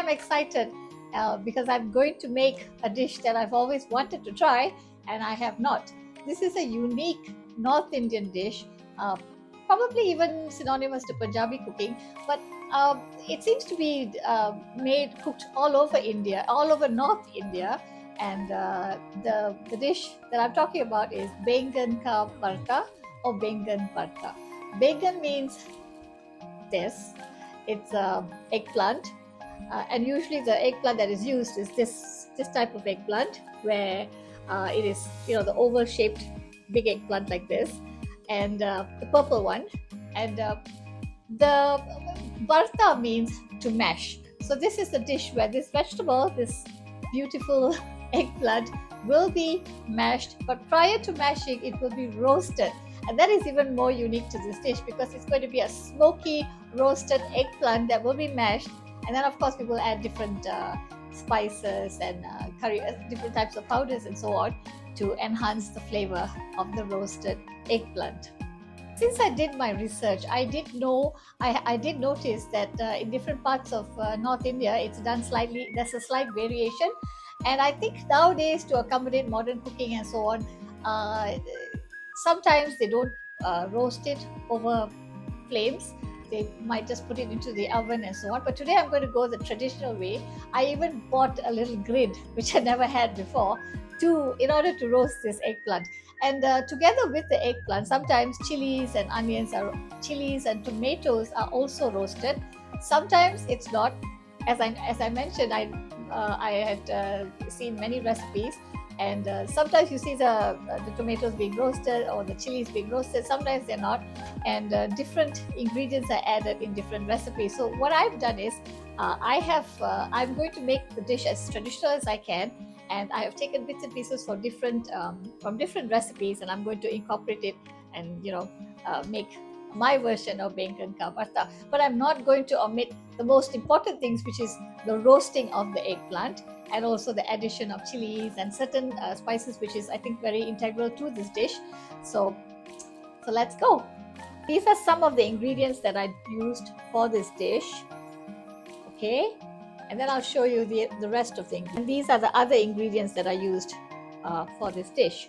I'm excited because I'm going to make a dish that I've always wanted to try and I have not. This is a unique North Indian dish, probably even synonymous to Punjabi cooking, but it seems to be cooked all over India, all over North India. And the dish that I'm talking about is Baingan Bharta or Baingan Bharta. Baingan means this. It's eggplant, and usually the eggplant that is used is this type of eggplant where it is the oval shaped big eggplant like this, and the purple one, and the Bharta means to mash. So this is the dish where this vegetable, this beautiful eggplant, will be mashed, but prior to mashing, it will be roasted. And that is even more unique to this dish because it's going to be a smoky roasted eggplant that will be mashed. And then, of course, we will add different spices and curry, different types of powders and so on to enhance the flavor of the roasted eggplant. Since I did my research, I did notice that in different parts of North India, it's done slightly, there's a slight variation. And I think nowadays, to accommodate modern cooking and so on, sometimes they don't roast it over flames. They might just put it into the oven and so on. But today I'm going to go the traditional way. I even bought a little grid, which I never had before, in order to roast this eggplant. And together with the eggplant, sometimes chilies and tomatoes are also roasted. Sometimes it's not. As I mentioned, I had seen many recipes, and sometimes you see the tomatoes being roasted or the chilies being roasted. Sometimes they're not, and different ingredients are added in different recipes. So what I've done is I'm going to make the dish as traditional as I can, and I have taken bits and pieces from different recipes, and I'm going to incorporate it and make my version of Baingan Bharta. But I'm not going to omit the most important things, which is the roasting of the eggplant and also the addition of chilies and certain spices, which is, I think, very integral to this dish. So let's go. These are some of the ingredients that I used for this dish. Okay, and then I'll show you the rest of things. And these are the other ingredients that I used for this dish.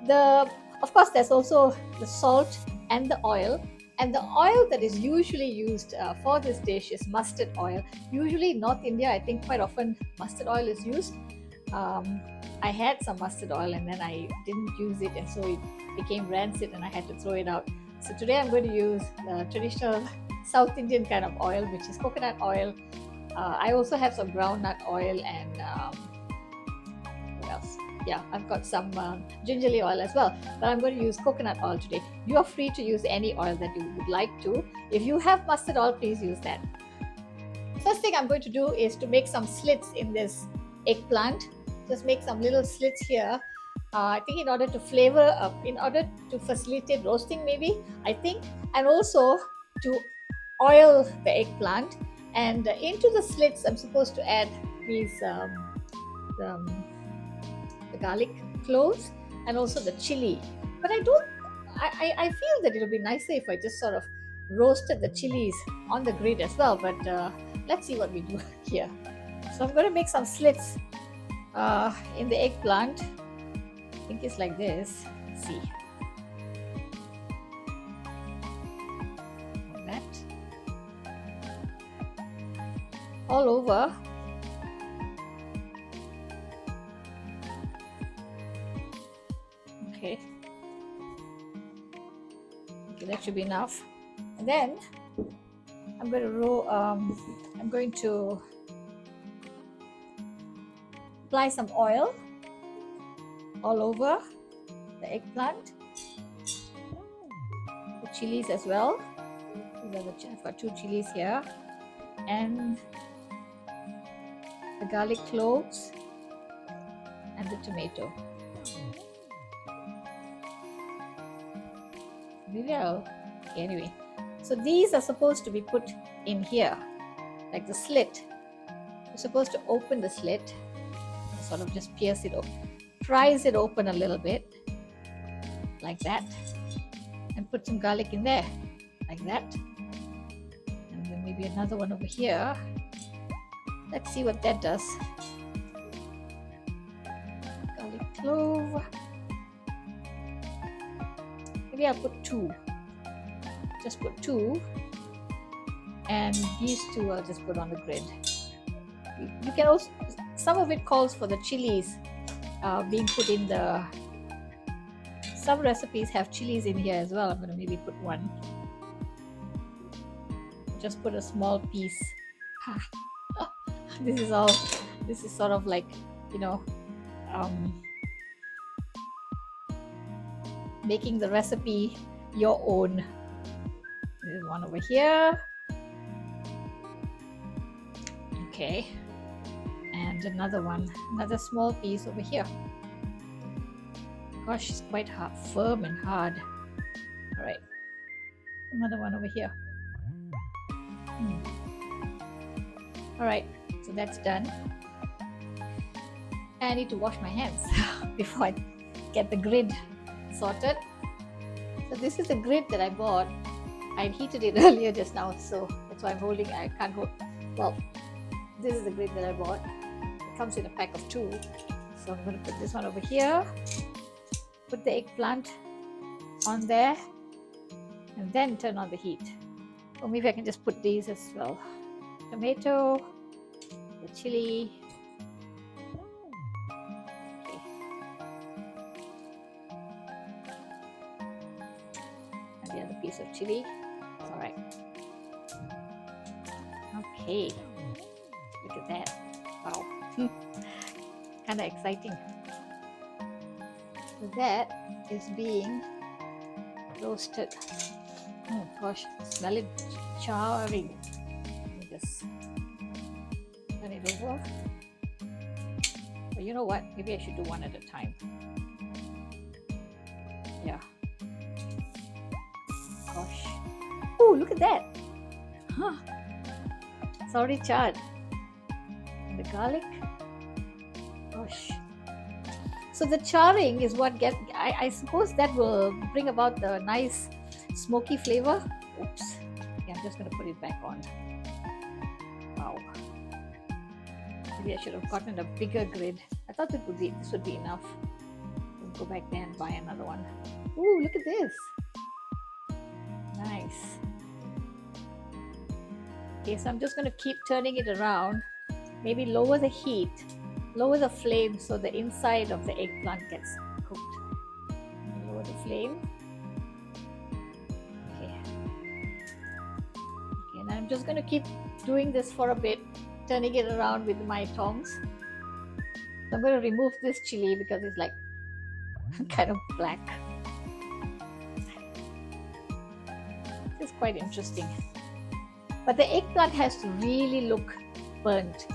Of course, there's also the salt and the oil. And the oil that is usually used for this dish is mustard oil. Usually in North India, I think quite often mustard oil is used. I had some mustard oil and then I didn't use it, and so it became rancid and I had to throw it out. So today I'm going to use the traditional South Indian kind of oil, which is coconut oil. I also have some groundnut oil and what else? Yeah, I've got some gingerly oil as well, but I'm going to use coconut oil today. You are free to use any oil that you would like to. If you have mustard oil, please use that. First thing I'm going to do is to make some slits in this eggplant. Just make some little slits here. I think in order to flavor up, in order to facilitate roasting maybe, I think, and also to oil the eggplant. And into the slits, I'm supposed to add these the garlic cloves and also the chili. But I feel that it'll be nicer if I just sort of roasted the chilies on the grid as well. But let's see what we do here. So I'm going to make some slits in the eggplant. I think it's like this. Let's see. Like that. All over. Okay, that should be enough. And then I'm going to apply some oil all over the eggplant, the chilies as well. I've got 2 chilies here, and the garlic cloves and the tomato. Well, anyway, so these are supposed to be put in here, like the slit. You're supposed to open the slit, sort of just pierce it open, prise it open a little bit, like that, and put some garlic in there, like that, and then maybe another one over here, Let's see what that does. Garlic clove. Maybe I'll put 2. Just put 2. And these 2 I'll just put on the grid. You can also, some of it calls for the chilies being put in the, some recipes have chilies in here as well. I'm going to maybe put 1. Just put a small piece. This is sort of like, you know, making the recipe your own. There's 1 over here. Okay. And another one, another small piece over here. Gosh, it's quite hard, firm and hard. All right, another one over here. All right, so that's done. I need to wash my hands before I get the grid sorted. So this is the grid that I bought. I heated it earlier just now, so that's why I'm holding. I can't hold. Well, this is the grid that I bought. It comes in a pack of 2. So I'm going to put this one over here. Put the eggplant on there, and then turn on the heat. Or maybe I can just put these as well. Tomato, the chili. Okay. And the other piece of chili. All right. Okay. Look at that. Wow. Kind of exciting. So that is being roasted. Oh gosh, smell it charring. Let me just turn it over. But you know what? Maybe I should do one at a time. Yeah. Gosh. Oh, look at that. Huh. It's already charred. And the garlic. Gosh. So the charring is what I suppose that will bring about the nice smoky flavor. Oops. Yeah, I'm just going to put it back on. Wow. Maybe I should have gotten a bigger grid. I thought this would be enough. Let's go back there and buy another one. Ooh, look at this. Nice. Okay, so I'm just going to keep turning it around. Maybe lower the heat. Lower the flame so the inside of the eggplant gets cooked. Lower the flame. Okay. Okay, and I'm just going to keep doing this for a bit, turning it around with my tongs. So I'm going to remove this chili because it's like kind of black. This is quite interesting. But the eggplant has to really look burnt.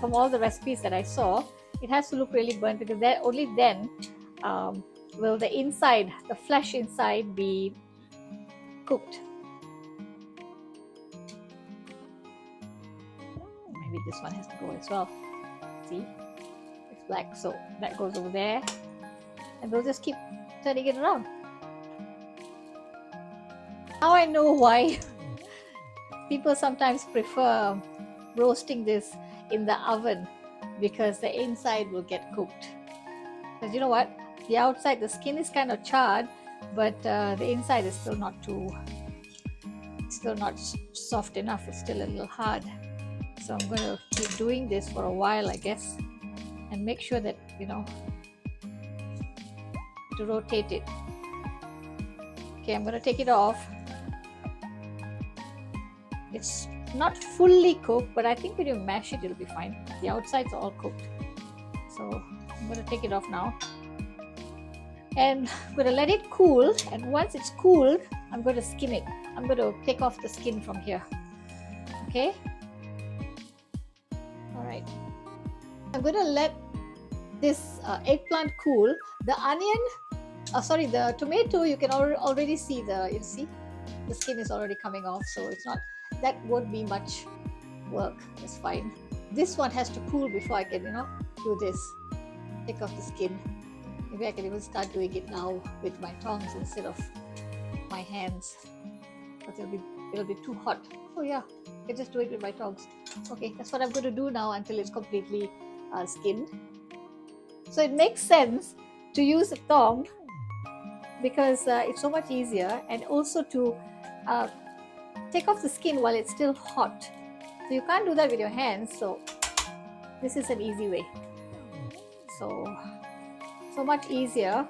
From all the recipes that I saw, it has to look really burnt because only then will the inside, the flesh inside, be cooked. Maybe this one has to go as well. See, it's black, so that goes over there, and we'll just keep turning it around. Now I know why people sometimes prefer roasting this in the oven, because the inside will get cooked. Because you know what, the outside, the skin is kind of charred, but the inside is still not soft enough. It's still a little hard. So I'm going to keep doing this for a while, I guess, and make sure that, you know, to rotate it. Okay, I'm going to take it off. It's not fully cooked, but I think when you mash it, it'll be fine. The outside's all cooked. So I'm going to take it off now. And I'm going to let it cool. And once it's cooled, I'm going to skin it. I'm going to take off the skin from here. Okay? All right. I'm going to let this eggplant cool. The onion, the tomato, you can already see the skin is already coming off. So it's not, that won't be much work. It's fine. This one has to cool before I can, do this. Take off the skin. Maybe I can even start doing it now with my tongs instead of my hands. But it'll be too hot Oh yeah, I can just do it with my tongs. Okay, that's what I'm going to do now until it's completely skinned. So it makes sense to use a tong because it's so much easier, and also to uh, take off the skin while it's still hot. So you can't do that with your hands, so this is an easy way. So much easier,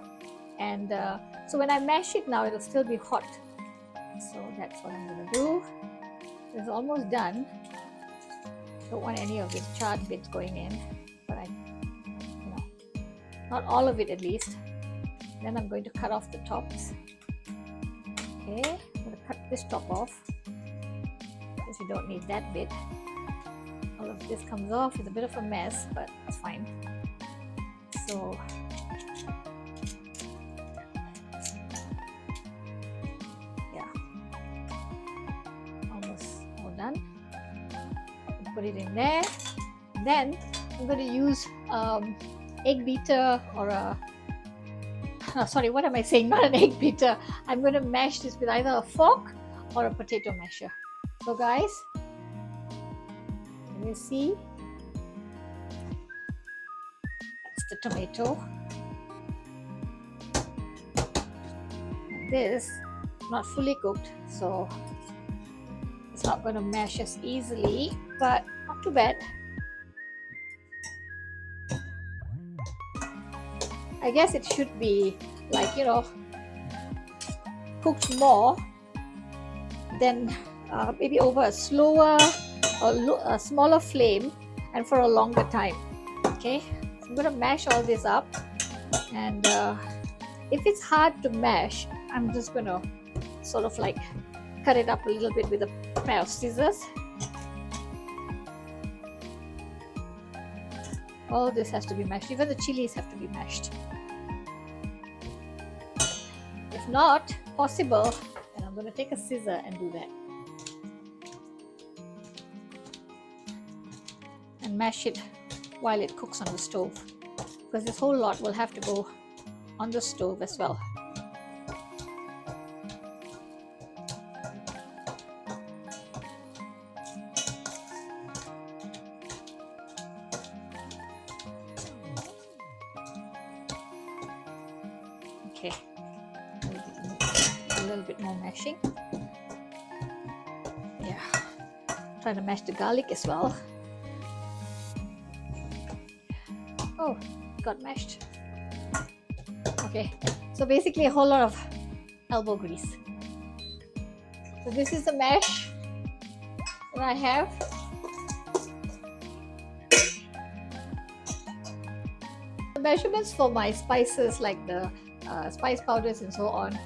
and so when I mash it now, it'll still be hot. So that's what I'm going to do. It's almost done. Don't want any of this charred bits going in, but not all of it at least. Then I'm going to cut off the tops. Okay, I'm going to cut this top off because you don't need that bit. All of this comes off. It's a bit of a mess, but it's fine. So yeah, almost all done. Put it in there. Then I'm going to use egg beater or a sorry, what am I saying? Not an egg beater. I'm going to mash this with either a fork or a potato masher. So guys, can you see? That's the tomato. And this not fully cooked, so it's not going to mash as easily, but not too bad. I guess it should be like, cooked more, then maybe over a slower or a smaller flame and for a longer time. Okay, so I'm going to mash all this up, and if it's hard to mash, I'm just going to sort of like cut it up a little bit with a pair of scissors. All this has to be mashed. Even the chilies have to be mashed. If not possible, then I'm going to take a scissor and do that. And mash it while it cooks on the stove, because this whole lot will have to go on the stove as well. Okay, a little bit more mashing. Yeah, try to mash the garlic as well. Oh, got mashed. Okay, so basically a whole lot of elbow grease. So this is the mash that I have. The measurements for my spices, like the spice powders and so on,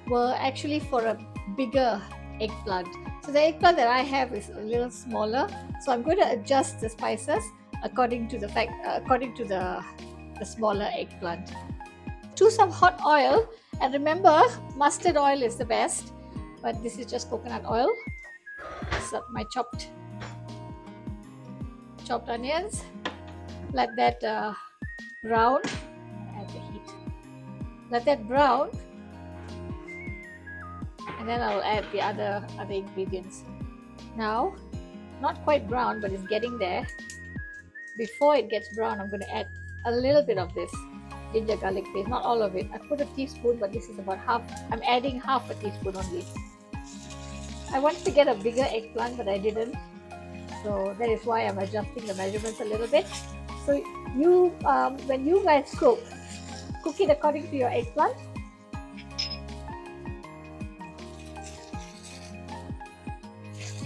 were actually for a bigger eggplant. So the eggplant that I have is a little smaller, so I'm going to adjust the spices according to the smaller eggplant. To some hot oil, and remember, mustard oil is the best, but this is just coconut oil. So my chopped onions, let that brown. Add the heat. Let that brown, and then I'll add the other ingredients. Now, not quite brown, but it's getting there. Before it gets brown, I'm going to add a little bit of this ginger garlic paste, not all of it. I put a teaspoon, but this is about half. I'm adding half a teaspoon only. I wanted to get a bigger eggplant, but I didn't. So that is why I'm adjusting the measurements a little bit. So you, when you guys cook it according to your eggplant.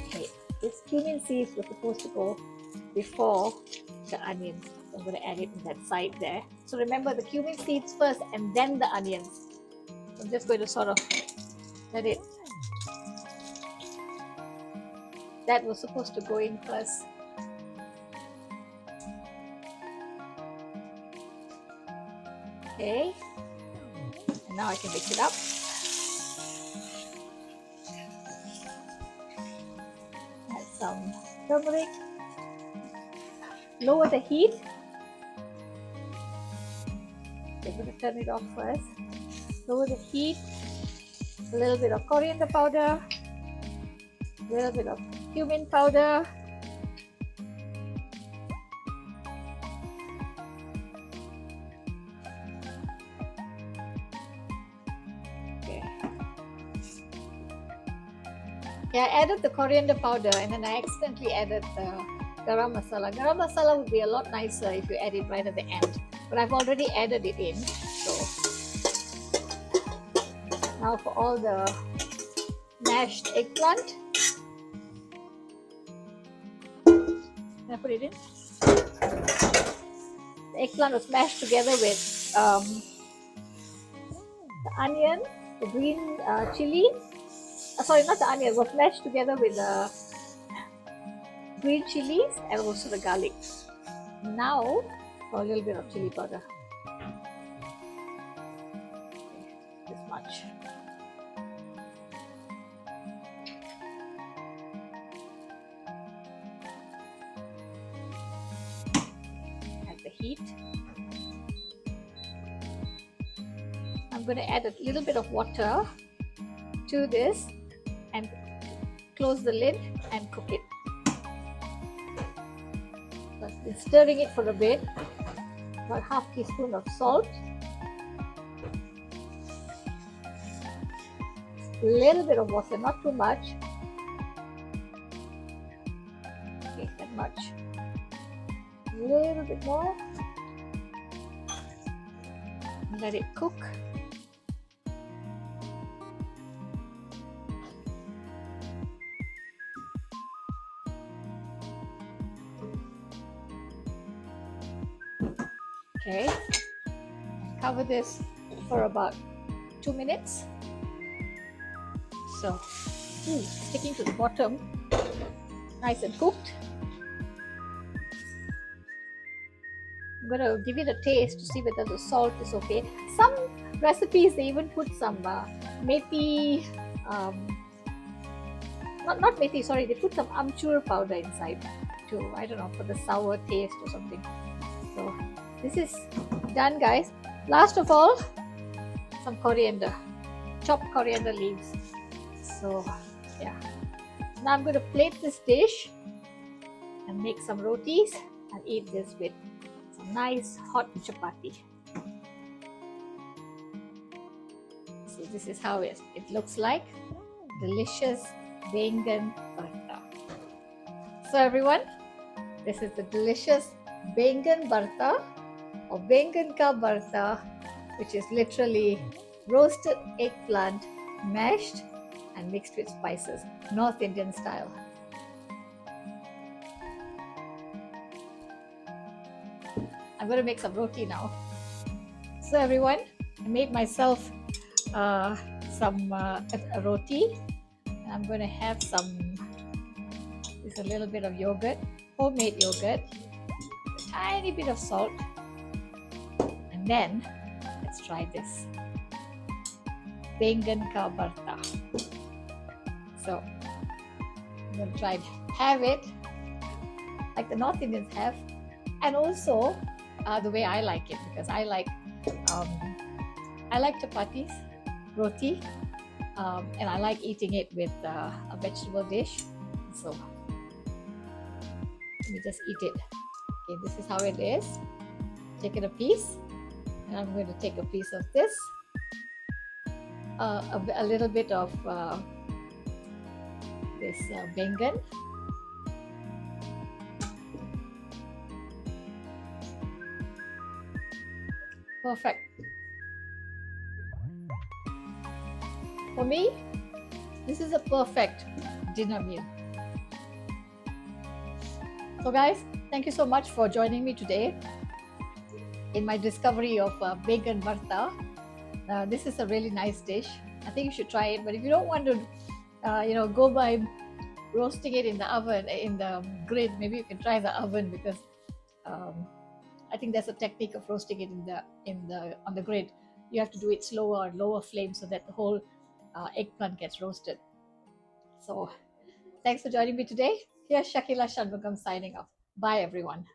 Okay, this cumin seeds were supposed to go before the onions. So I'm going to add it in that side there. So remember, the cumin seeds first and then the onions. So I'm just going to sort of let it. That was supposed to go in first. Okay, and now I can mix it up. Add some turmeric. Lower the heat. I'm going to turn it off first. Lower the heat. A little bit of coriander powder. A little bit of cumin powder. Yeah, I added the coriander powder and then I accidentally added the garam masala. Garam masala would be a lot nicer if you add it right at the end, but I've already added it in. So now for all the mashed eggplant, can I put it in? The eggplant was mashed together with the onion, the green chili. Sorry, not the onion, was mashed together with the green chilies and also the garlic. Now for a little bit of chili powder. Okay, this much. Add the heat. I'm going to add a little bit of water to this and close the lid and cook it. I've been stirring it for a bit. About half teaspoon of salt, a little bit of water, not too much. Okay, that much. A little bit more. Let it cook. Okay, cover this for about 2 minutes. So, sticking to the bottom, nice and cooked. I'm going to give it a taste to see whether the salt is okay. Some recipes, they even put some methi, not methi, sorry, they put some amchur powder inside too. I don't know, for the sour taste or something. So, this is done, guys. Last of all, some coriander, chopped coriander leaves. So yeah, now I'm going to plate this dish and make some rotis and eat this with some nice hot chapati. So this is how it looks like. Delicious Baingan Bharta. So everyone, this is the delicious Baingan Bharta or Baingan ka Bharta, which is literally roasted eggplant mashed and mixed with spices, North Indian style. I'm going to make some roti now. So everyone, I made myself some roti. I'm going to have a little bit of yogurt, homemade yogurt, a tiny bit of salt, and then let's try this Baingan ka Bharta. So I'm going to try and have it like the North Indians have, and also the way I like it, because I like chapatis, roti, and I like eating it with a vegetable dish. So let me just eat it. Okay, this is how it is. Take it a piece, and I'm going to take a piece of this, a little bit of this baingan. Perfect. For me, this is a perfect dinner meal. So guys, thank you so much for joining me today in my discovery of Baingan Bharta. This is a really nice dish. I think you should try it. But if you don't want to, go by roasting it in the oven, in the grid, maybe you can try the oven, because I think there's a technique of roasting it on the grid. You have to do it slower, lower flame, so that the whole eggplant gets roasted. So, thanks for joining me today. Here's Shakila Shanmugam signing off. Bye, everyone.